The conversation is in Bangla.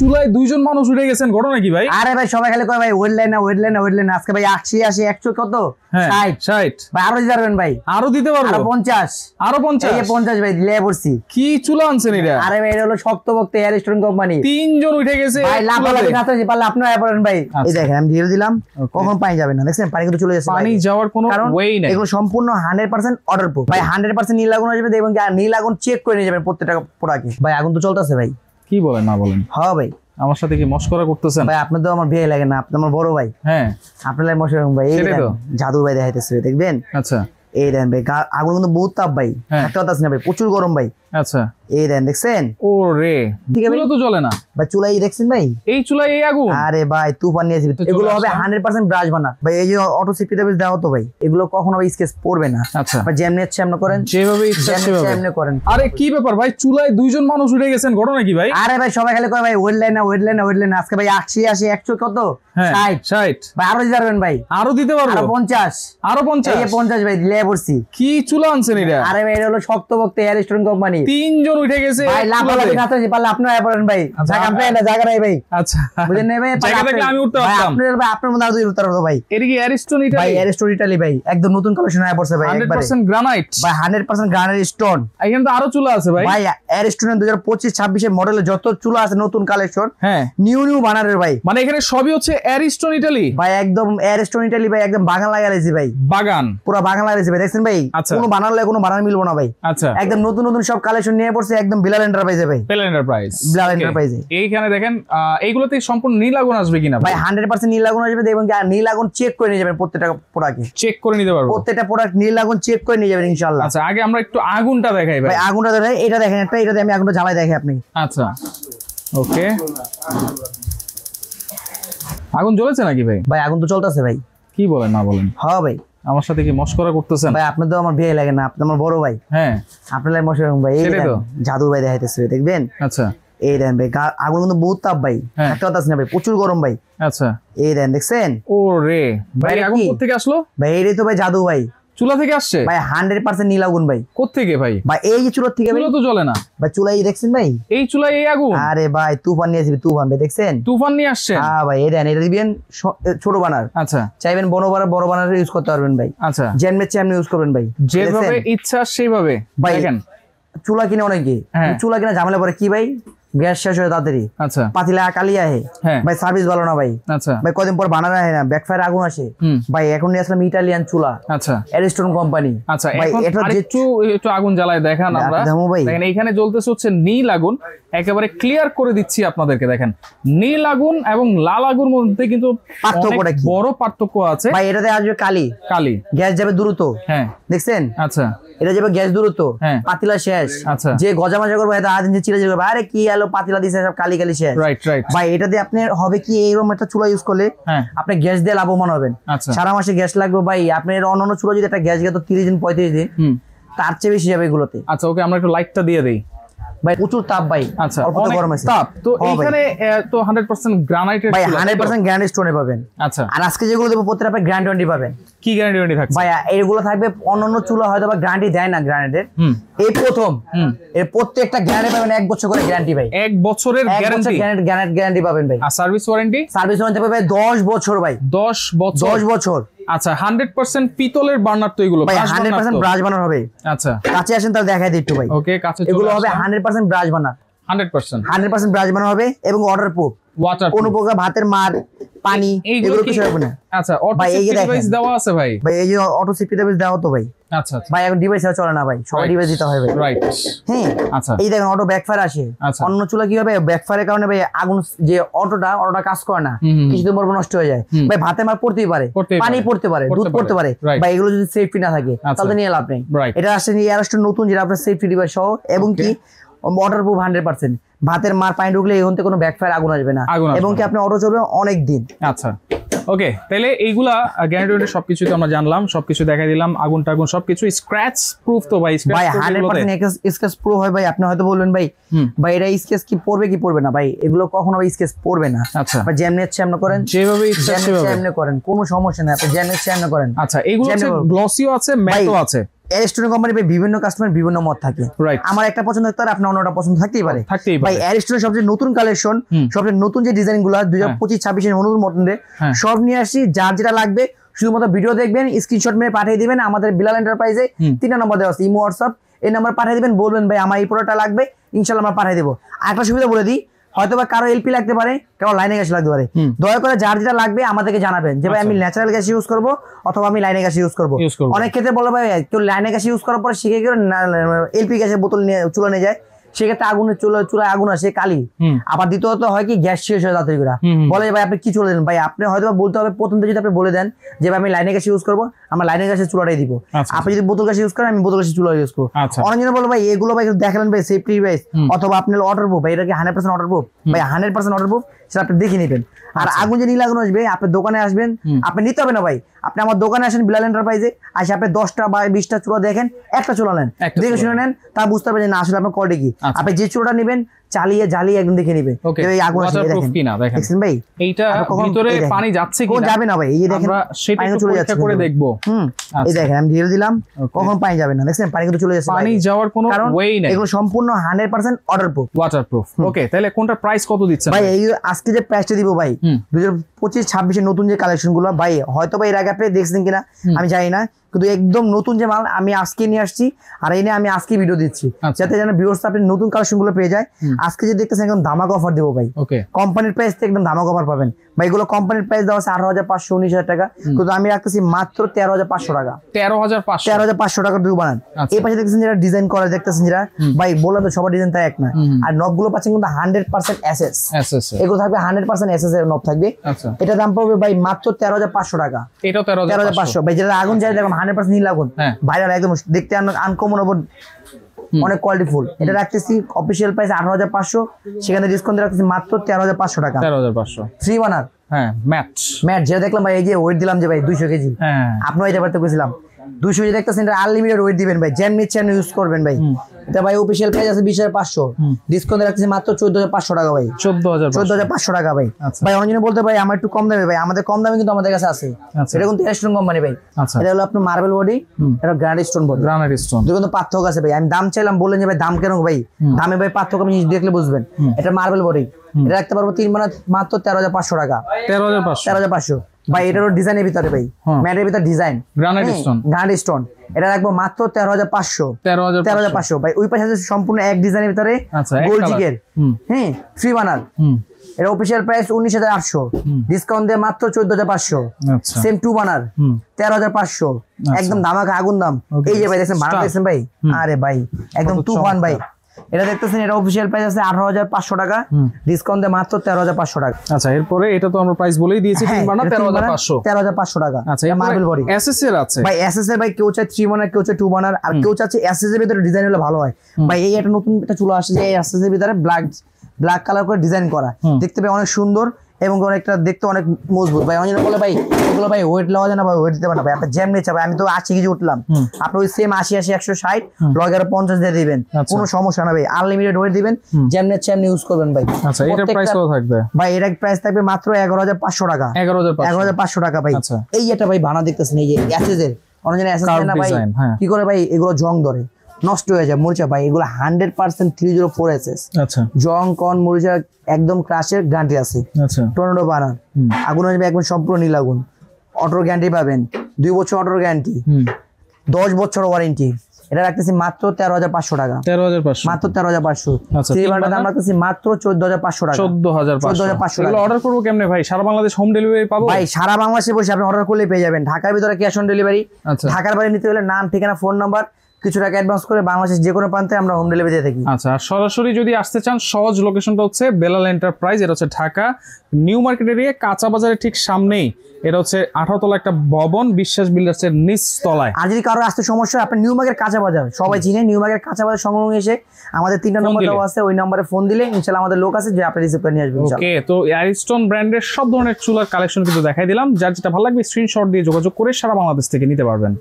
চুলায় দুইজন মানুষ উঠে গেছেন, ঘটনা কি ভাই? আরে ভাই সবাই খালি কয় ভাই ওয়েট লাইন না ওয়েট লাইন না ওয়েট লাইন। আজকে ভাই 80 100 কত 60 ভাই আরো দিতে পারবেন ভাই, আরো দিতে পারবো, আরো 50 এই যে 50 ভাই দিলে পড়ছি। কি চুলা আনছেন এটা? আরে ভাই এটা হলো শক্তপোক্ত এয়ার স্টোন কোম্পানি, তিনজন উঠে গেছে ভাই লাফালাফি খাতে পারলে আপনারা পারেন ভাই। এই দেখেন আমি দিয়ে দিলাম, কখন পানি যাবে না দেখছেন, পানি কিন্তু চলে যাচ্ছে, পানি যাওয়ার কোনো ওয়ে নাই। এগুলো সম্পূর্ণ 100% অর্ডার প্রুফ ভাই, 100% নীল আগুন আসবে দেখবেন, নীল আগুন চেক করে নিয়ে যাবেন প্রত্যেকটা প্রোডাক্টে। ভাই আগুন তো চলতেছে ভাই। কি বলেন না বলেন? হ্যাঁ ভাই আমার সাথে কি মস্করা করতেছেন? ভাই আপনি তো আমার বিয়ে লাগে না, আপনি আমার বড় ভাই। হ্যাঁ আপনার লাগে মস্করা ভাই। এই জাদু ভাই দেখাইতেছে দেখবেন। আচ্ছা এই দেন ভাই আগুন কিন্তু বহুত তাপ ভাই, একটা কথা আছে না ভাই, প্রচুর গরম ভাই। আচ্ছা এই দেন দেখছেন, ও রে চুলা তো জ্বলে না ভাই, চুলাই দেখছেন ভাই, এই চুলায় এই আগুন। আরে ভাই তুফান নিয়েছি, এগুলো হবে 100% ব্রাশ বানা ভাই। এই যে অটো সেফটি টেবিল দাও তো ভাই, এগুলো কখনো ভাই স্কেচ পড়বে না। আচ্ছা আপনি যেমনি ইচ্ছা এমনি করেন, যেভাবে ইচ্ছা সেভাবে করেন। আরে কি ব্যাপার ভাই, চুলায় দুইজন মানুষ উঠে গেছেন, ঘটনা কি ভাই? আরে ভাই সবাই খালি কয় ভাই ওয়েট লাইন না ওয়েট লাইন না ওয়েট লাইন। আজকে ভাই 80 100 কত 60 ভাই আরো দিতে পারবেন ভাই, আরো দিতে পারবো, আরো 50 এই যে 50 ভাই দিলে পড়ছি। কি চুলা আনছেন এটা? আরে ভাই এটা হলো শক্তপোক্ত এয়ার স্টোন কোম্পানি, তিনজন উঠে গেছে ভাই লাফালাফি খাতে পারলে আপনারা পারেন ভাই। জায়গা আপনি এটা জায়গা নাই ভাই। আচ্ছা বুঝেন না ভাই, জায়গা থাকলে আমি উঠতে পারতাম। আপনার মধ্যে আরো দুই উঠতে পারবো ভাই। এটা কি এয়ার স্টোন ইটালি? ভাই এয়ার স্টোন ইটালি ভাই, একদম নতুন কালেকশন আয়া পড়ছে ভাই, 100% গ্রানাইট ভাই 100% গ্রানাইট স্টোন। এখানে তো আরো চুলা আছে ভাই। ভাই এয়ার স্টোন 2025 26 এর মডেলে যত চুলা আছে নতুন কালেকশন, হ্যাঁ নিউ বানারের ভাই। মানে এখানে সবই হচ্ছে এয়ার স্টোন ইটালি ভাই, একদম এয়ার স্টোন ইটালি ভাই, একদম বাগান লাগাইছি ভাই, বাগান পুরো বাগান লাগাইছি ভাই। দেখছেন ভাই কোনো বানালে কোনো বানান মিলবো না ভাই। আচ্ছা একদম নতুন সব কালেকশন নিয়ে পড়ছে, একদম বিলাল এন্টারপ্রাইজে ভাই, বিলাল এন্টারপ্রাইজ, বিলাল এন্টারপ্রাইজে। এইখানে দেখেন এইগুলোতে সম্পূর্ণ নীল আগুন আসবে কিনা ভাই 100% নীল আগুন আসবে দেখবেন, নীল আগুন চেক করে নিয়ে যাবেন প্রত্যেকটা প্রোডাক্টে, চেক করে নিতে পারবো প্রত্যেকটা প্রোডাক্ট নীল আগুন চেক করে নিয়ে যাবেন ইনশাআল্লাহ। আচ্ছা আগে আমরা একটু আগুনটা দেখাই ভাই। আগুনটা দেখেন, এটা দেখেন একটা, এটা আমি আগুনটা জ্বালাই দেখাই আপনি। আচ্ছা ওকে, আগুন জ্বলেছে নাকি ভাই? ভাই আগুন তো চলতেছে ভাই। কি বলেন না বলেন? হ্যাঁ ভাই আমার সাথে কি মস্করা করতেছেন? ভাই আপনি তো আমার বিয়ে লাগে না, আপনি আমার বড় ভাই। হ্যাঁ আপনার লাগে মস্করা ভাই। এই জাদু ভাই দেখাইতেছে দেখবেন। আচ্ছা এই দেন ভাই আগুন কিন্তু বহুত তাপ ভাই, একটা কথা আছে না ভাই, প্রচুর গরম ভাই। আচ্ছা এই দেন দেখছেন। ও রে ভাই আগুন কোথা থেকে আসলো ভাই? এই তো ভাই জাদু ভাই, চুলা থেকে আসছে ভাই 100% নীল আগুন ভাই। কোথা থেকে ভাই? ভাই এই যে চুলা থেকে ভাই, চুলা তো জ্বলে না ভাই, চুলাই দেখছেন ভাই, এই চুলায় এই আগুন। আরে ভাই তুফান নিয়েছি, তুফান ভাই দেখছেন, তুফান নিয়ে আসছে। হ্যাঁ ভাই এই দেন, এটা দিবেন ছোট বানার। আচ্ছা চাইবেন বড় বানার ইউজ করতে পারবেন ভাই। আচ্ছা যেমনি চেমনি ইউজ করবেন ভাই, যেভাবে ইচ্ছা সেইভাবে। দেখেন চুলা কিনে অনেকে, চুলা কিনা ঝামেলা পরে কি ভাই, গ্যাস শেষ হয়ে তাড়াতাড়ি, আচ্ছা পাতিলা কালি আহে ভাই, সার্ভিস ভালো না ভাই। আচ্ছা ভাই কদিন পর বানানো হয় না, ব্যাকফায়ার আগুন আসে ভাই। এখন নিয়ে আসলাম ইটালিয়ান চুলা, আচ্ছা এরিস্টন কোম্পানি। আচ্ছা এখন একটু আগুন জ্বালায় দেখান আমরা। দেখেন এইখানে জ্বলতেছে হচ্ছে নীল আগুন, একেবারে ক্লিয়ার করে দিচ্ছি আপনাদেরকে। দেখেন নীল আগুন এবং লাল আগুনের মধ্যে কিন্তু বড় পার্থক্য আছে ভাই। এটাতে আসবে কালি, গ্যাস যাবে দ্রুত। হ্যাঁ দেখছেন। আচ্ছা এটা যাবে গ্যাস দ্রুত, পাতিলা শেষ। আচ্ছা যে গজামজা করবে এটা আদিন যে চিড়ে যাবে, আরে কি আলো পাতিলা দিছে সব কালি শেষ। রাইট ভাই এটাতে আপনার হবে কি, এইরকম একটা চুলা ইউজ করলে আপনি গ্যাস দিয়ে লাভবান হবেন। সারা মাসে গ্যাস লাগবে ভাই, আপনার অন্যান্য চুলা যদি একটা গ্যাস গেত 30 দিন 35 দিন, তার চেয়ে বেশি যাবে এগুলোতে। আচ্ছা ওকে, আমরা একটু লাইটটা দিয়ে দেই ভাই, প্রচুর তাপ ভাই। আচ্ছা অল্প গরম আছে তাপ তো এইখানে তো 100% গ্রানাইটের ভাই, 100% গ্রানাইট স্টোনে পাবেন। আচ্ছা আর আজকে যেগুলো দেব প্রত্যেকটা আপনি গ্যারান্টি ওয়ারেন্টি পাবেন। কি গ্যারান্টি ওয়ারেন্টি থাকছে ভাই? এইগুলো থাকবে, অন্যান্য চুলা হয়তো বা গ্যারান্টি দেয় না গ্রানাইটের, এই প্রথম এর প্রত্যেকটা গ্যারান্টি পাবেন 1 বছর করে গ্যারান্টি ভাই, 1 বছরের গ্যারান্টি পাবেন ভাই। আর সার্ভিস ওয়ারেন্টি? সার্ভিস ওয়ারেন্টি পাবেন 10 বছর ভাই, 10 বছর। আচ্ছা 100% পিতলের বার্নার তো এগুলো ভাই, 100% ব্রাশ বার্নার হবে। আচ্ছা কাছে আসেন তাহলে দেখাই দিই একটু ভাই। ওকে কাছে এগুলো হবে 100% ব্রাশ বার্নার, 100% ব্রাশ বার্নার হবে এবং ওয়াটার প্রুফ, কোন প্রকার ভাতের মার পানি এগুলো কিছু হবে না। আচ্ছা অটো সেফটি ডিভাইস দেওয়া আছে ভাই? ভাই এই যে অটো সেফটি ডিভাইস দেওয়া তো ভাই। আচ্ছা ভাই এখন ডিভাইস চলে না ভাই, সবাই ডিভাইস দিতে হবে ভাই। রাইট হ্যাঁ আচ্ছা এই দেখেন অটো ব্যাকফায়ার আসে। অন্য চুলা কি হবে, ব্যাকফায়ারের কারণে ভাই আগুন যে অটোটা কাজ করে না, কিছুদিন পর নষ্ট হয়ে যায় ভাই। ভাতের মার পড়তেই পারে, পানি পড়তে পারে, দুধ পড়তে পারে ভাই, এগুলো যদি সেফটি না থাকে তাহলে নিয়ে লাভ নেই। এটা আসছে এয়ারস্টোন নতুন, যেটা আপনার সেফটি ডিভাইস সহ এবং কি ওয়াটার প্রুফ 100%। ভাতের মার পানি ঢুকলে এখন থেকে কোনো ব্যাকফায়ার আগুন আসবে না, এবং কি আপনি অটো চলবে অনেক দিন। আচ্ছা ওকে, তাহলে এইগুলা গ্যারান্টি ওয়ারেন্টি সবকিছু তো আমরা জানলাম, সবকিছু দেখাই দিলাম, আগুন টাগুন সবকিছু স্ক্র্যাচ প্রুফ তো ভাই? ভাই 100% স্ক্র্যাচ প্রুফ হয় ভাই। আপনি হয়তো বলবেন ভাই এটা স্কেচ কি পড়বে না ভাই, এগুলো কখনো ভাই স্কেচ পড়বে না। আচ্ছা আপনি যেমনি ইচ্ছা এমনি করেন, যেভাবে ইচ্ছা সেভাবে করেন, কোনো সমস্যা নাই, আপনি যেমনি ইচ্ছা এমনি করেন। আচ্ছা এগুলো হচ্ছে গ্লসিও আছে, ম্যাটও আছে। অ্যারিস্টন কোম্পানি বিভিন্ন কাস্টমার বিভিন্ন মত থাকে। আমার একটা পছন্দ থাকতে পারে, আপনার অন্যটা পছন্দ থাকতেই পারে ভাই। অ্যারিস্টনের সবচেয়ে নতুন কালেকশন, সবচেয়ে নতুন যে ডিজাইন গুলো 2025-26 এর নতুন মডেলে সব নিয়ে আসি। যার যেটা লাগবে শুধুমাত্র ভিডিও দেখবেন, স্ক্রিনশট মেরে পাঠিয়ে দিবেন। আমাদের বিলাল এন্টারপ্রাইজে 3 নম্বর দেওয়া আছে, ইমো হোয়াটসঅ্যাপ, এই নাম্বার পাঠিয়ে দিবেন, বলবেন ভাই আমার এই প্রোডাক্টটা লাগবে, ইনশাআল্লাহ আমরা পাঠিয়ে দেবো। আরেকটা সুবিধা বলে দিই, হয়তো বা কারো এলপি লাগতে পারে, কারো লাইনে গ্যাস লাগতে পারে, দয়া করে যার যেটা লাগবে আমাদেরকে জানাবেন যে ভাই আমি ন্যাচারাল গ্যাস ইউজ করবো অথবা আমি লাইনে গ্যাস ইউজ করবো। অনেক ক্ষেত্রে বলে ভাই কেউ লাইনে গ্যাস ইউজ করার পর শিখে গেলে এলপি গ্যাসের বোতল নিয়ে চুলা নিয়ে যায়, সেক্ষেত্রে আগুনের চুলায় আগুন আসে কালি। আবার দ্বিতীয়ত হয় কি গ্যাস শেষ হয় তাড়াতাড়ি করে, বলে ভাই আপনি কি চলে দেন, ভাই আপনি হয়তো বলতে হবে প্রথম থেকে যদি আপনি বলে দেন যে ভাই আমি লাইনে গ্যাস ইউজ করবো, আমরা লাইনে গ্যাসের চুলাটাই দিব। আপনি যদি বোতল গ্যাস ইউজ করেন আমি বোতল গ্যাসের চুলা ইউজ করবো। অনেকজন বলো ভাই এগুলো ভাই দেখালেন ভাই সেফটি ভাইস অথবা আপনার ওয়াটার প্রুফ, ভাই এটা কি 100% ওয়াটার প্রুফ? ভাই 100% ওয়াটার প্রুফ, সেটা আপনি দেখে নেবেন। আর আগুন যে নীল আগুন আসবে আপনার দোকানে আসবেন, আপনি নিতে হবে না ভাই, আপনি আমার দোকানে আসেন বিলাল এন্টারপ্রাইজে, আসে আপনি 10টা বা 20টা চুলা দেখেন, একটা চুলা নেন, দেখে শুনে নেন, তা বুঝতে পারবেন যে না আসলে আপনার কোয়ালিটি কি। আপনি যে চুলাটা নেবেন চালিয়ে জ্বালিয়ে একদম দেখে নেবেন এই আগুন আসে কিনা। দেখেন ভাই এইটা ভিতরে পানি যাচ্ছে কিনা, যাবে না ভাই, এই যে দেখেন পানি চলে যাচ্ছে করে দেখবো। এই দেখেন আমি ঢেলে দিলাম, কখন পানি যাবে না, দেখছেন পানি কিন্তু চলে যাচ্ছে, পানি যাওয়ার কোনো ওয়ে নাই। এগুলো সম্পূর্ণ 100% ওয়াটারপ্রুফ। ওকে, তাহলে কোনটা প্রাইস কত দিচ্ছেন ভাই? এই আজকে যে প্রাইসটা দিব ভাই 2025-26 এর নতুন যে কালেকশন গুলো ভাই, হয়তো বা এর আগে আপনি দেখছেন কিনা আমি জানি না, কিন্তু একদম নতুন যে মাল আমি আজকে নিয়ে আসছি আর এই নিয়ে আমি আজকে ভিডিও দিচ্ছি, যাতে যেন ভিউয়ার্স আপনি নতুন কালেকশন গুলো পেয়ে যায়। আজকে যে দেখতেছেন একদম ধামাকা অফার দেবো ভাই, কোম্পানির প্রাইস থেকে একদম ধামাকা অফার পাবেন ভাই। এগুলো কোম্পানির প্রাইস দেওয়া আছে 18,500 19,000 টাকা, কিন্তু আমি রাখতেছি মাত্র 13,500 টাকা। 13,500 টাকা দুটো বানান। এই পাশে দেখতেছেন যেটা ডিজাইন করা দেখতেছেন যেটা ভাই, বললাম তো সবার ডিজাইন তাই এক না। আর নব গুলো পাচ্ছেন কিন্তু 100% এসএস, এগুলো থাকবে 100% এসএস এর নব থাকবে। এটা দাম পড়বে ভাই মাত্র 13,500 টাকা। এটা 13,500 ভাই, যেটা আগুন যায় দেখুন 100% নীল আগুন, ভাইরাল একদম দেখতে আনকমন ওপর অনেক কোয়ালিটি ফুল। এটা রাখতেছি অফিশিয়াল প্রাইস 18,500, সেখানে ডিসকাউন্ট রাখতেছি মাত্র 13,500 টাকা। 13,500 ফ্রি বানার ম্যাট যেটা দেখলাম ভাই, এই যে ওয়েট দিলাম যে ভাই 200 কেজি, আপনি এই ব্যাপারটা কইছিলাম 200 কেজি দেখতেছেন, এটা আনলিমিটেড ওয়েট দিবেন ভাই, যেমন ইচ্ছা ইউজ করবেন ভাই। এটা ভাই অফিশিয়াল প্রাইস আছে 20,500, ডিসকাউন্ট রাখতেছি মাত্র 14,500 টাকা ভাই। 14,500 টাকা ভাই। ভাই অনেকজন বলতে ভাই আমার একটু কম দামে, ভাই আমাদের কম দামে কিন্তু আমাদের কাছে আছে। এটা কিন্তু অ্যারিস্টন কোম্পানি ভাই, এটা হলো আপনার মার্বেল বডি, এটা গ্রানাইট স্টোন বডি। দুটো কিন্তু পার্থক্য আছে ভাই, আমি দাম চাইলাম বললেন যে ভাই দাম কেন ভাই, দামে ভাই পার্থক্য আপনি দেখলে বুঝবেন। এটা মার্বেল বডি, এটা রাখতে পারবো 3 বানা মাত্র 13,500 টাকা। 13,500 ভাই। এটারও ডিজাইনের ভিতরে ভাই, ম্যাটের ভিতরে ডিজাইন গ্রানাইট স্টোন, এটা রাখবো মাত্র 13,500 ভাই। ওই পাশে সম্পূর্ণ এক ডিজাইনের ভিতরে গোল্ড জিগের ফ্রি বানার, এটা অফিশিয়াল প্রাইস 19,800, ডিসকাউন্ট দিয়ে মাত্র 14,500। সেম 2 বানার 13,500, একদম ধামাকা আগুন দাম। এই যে ভাই দেখছেন বানার দেখছেন ভাই, আরে ভাই একদম তুফান ভাই। এটা দেখতেছেন এটা অফিশিয়াল প্রাইস আছে 18,500 টাকা, ডিসকাউন্ট দিয়ে মাত্র 13,500 টাকা। আচ্ছা, এরপরে এটা তো আমরা প্রাইস বলেই দিয়েছি 3 বানা 13,500 টাকা। আচ্ছা, এটা মার্বেল বডি এসএস এর আছে ভাই। এসএস এর ভাই কেউ চায় 3 বানার, কেউ চায় 2 বানার, আর কেউ চাচ্ছে এসএস এর ভিতরে ডিজাইন হলে ভালো হয় ভাই। এই একটা নতুন একটা চুলা আসছে যে এসএস এর ভিতরে ব্ল্যাক কালার করে ডিজাইন করা, দেখতে পাই অনেক সুন্দর এবং অনেকটা দেখতে অনেক মজবুত ভাই। অনেক বলে ভাই এগুলো ভাই ওয়েট লওয়া যায় না ভাই, ওয়েট দিতে পারে না ভাই, আপনার জ্যাম নিচ্ছে ভাই। আমি তো 80 কেজি উঠলাম, আপনি ওই সেম 80 160 লগের 50 দিয়ে দিবেন, কোনো সমস্যা না ভাই, আনলিমিটেড ওয়েট দিবেন, জ্যাম নিচ্ছে এমনি ইউজ করবেন ভাই। আচ্ছা, এটার প্রাইস কত থাকবে ভাই? এর প্রাইস থাকবে মাত্র 11,500 টাকা। 11,500 টাকা ভাই। এই এটা ভাই বানা দেখতেছেন এই যে এসএস এর, অনেক এসএস না ভাই কি করে ভাই এগুলো জং ধরে নষ্ট হয়ে যায় মরিচা ভাই, এগুলো 100% 304 এসএস। আচ্ছা, জং কন মরিচা একদম ক্রাশের গ্যারান্টি আছে। আচ্ছা, টর্নেডো বানার আগুন আসবে একদম সম্পূর্ণ নীল আগুন, অটো গ্যারান্টি পাবেন, 2 বছর অটো গ্যারান্টি, 10 বছর ওয়ারেন্টি। এটা রাখতেছি মাত্র 13,500 টাকা। 13,500 মাত্র 13,500। আচ্ছা, এই বান্ডাল দাম রাখতেছি মাত্র 14,500 টাকা। 14,500 টাকা। অর্ডার করব কেমনে ভাই? সারা বাংলাদেশ হোম ডেলিভারি পাবো ভাই? সারা বাংলাদেশে বসে আপনি অর্ডার করলে পেয়ে যাবেন। ঢাকার ভিতরে ক্যাশ অন ডেলিভারি। ঢাকার বাইরে নিতে হলে নাম, ঠিকানা, ফোন নাম্বার, কিছু টাকা অ্যাডভান্স করে বাংলাদেশের যে কোনো প্রান্তে আমরা হোম ডেলিভারি দিয়ে থাকি। আচ্ছা, আর সরাসরি যদি আসতে চান সহজ লোকেশনটা হচ্ছে বেলাল এন্টারপ্রাইজ, এটা হচ্ছে ঢাকা নিউ মার্কেট এরিয়া কাঁচা বাজারের ঠিক সামনেই। এটা হচ্ছে 18 তলা একটা ভবন, বিশ্বাস বিল্ডার্সের নিচ তলায়। আর যদি কারো আসতে সমস্যা হয়, আপনি নিউ মার্কেট কাঁচা বাজার সবাই চিনে, নিউ মার্কেট কাঁচা বাজার সংলগ্ন এসে আমাদের 3টা নম্বর দেওয়া আছে, ওই নম্বরে ফোন দিলে ইনশাআল্লাহ আমাদের লোক আছে যে আপনি রিসিভ করে নিয়ে আসবেন। ওকে, তো অ্যারিস্টন ব্র্যান্ডের সব ধরনের চুলার কালেকশন কিন্তু দেখাই দিলাম। যার যেটা ভালো লাগবে স্ক্রিনশট দিয়ে যোগাযোগ করে সারা বাংলাদেশ থেকে নিতে পারবেন।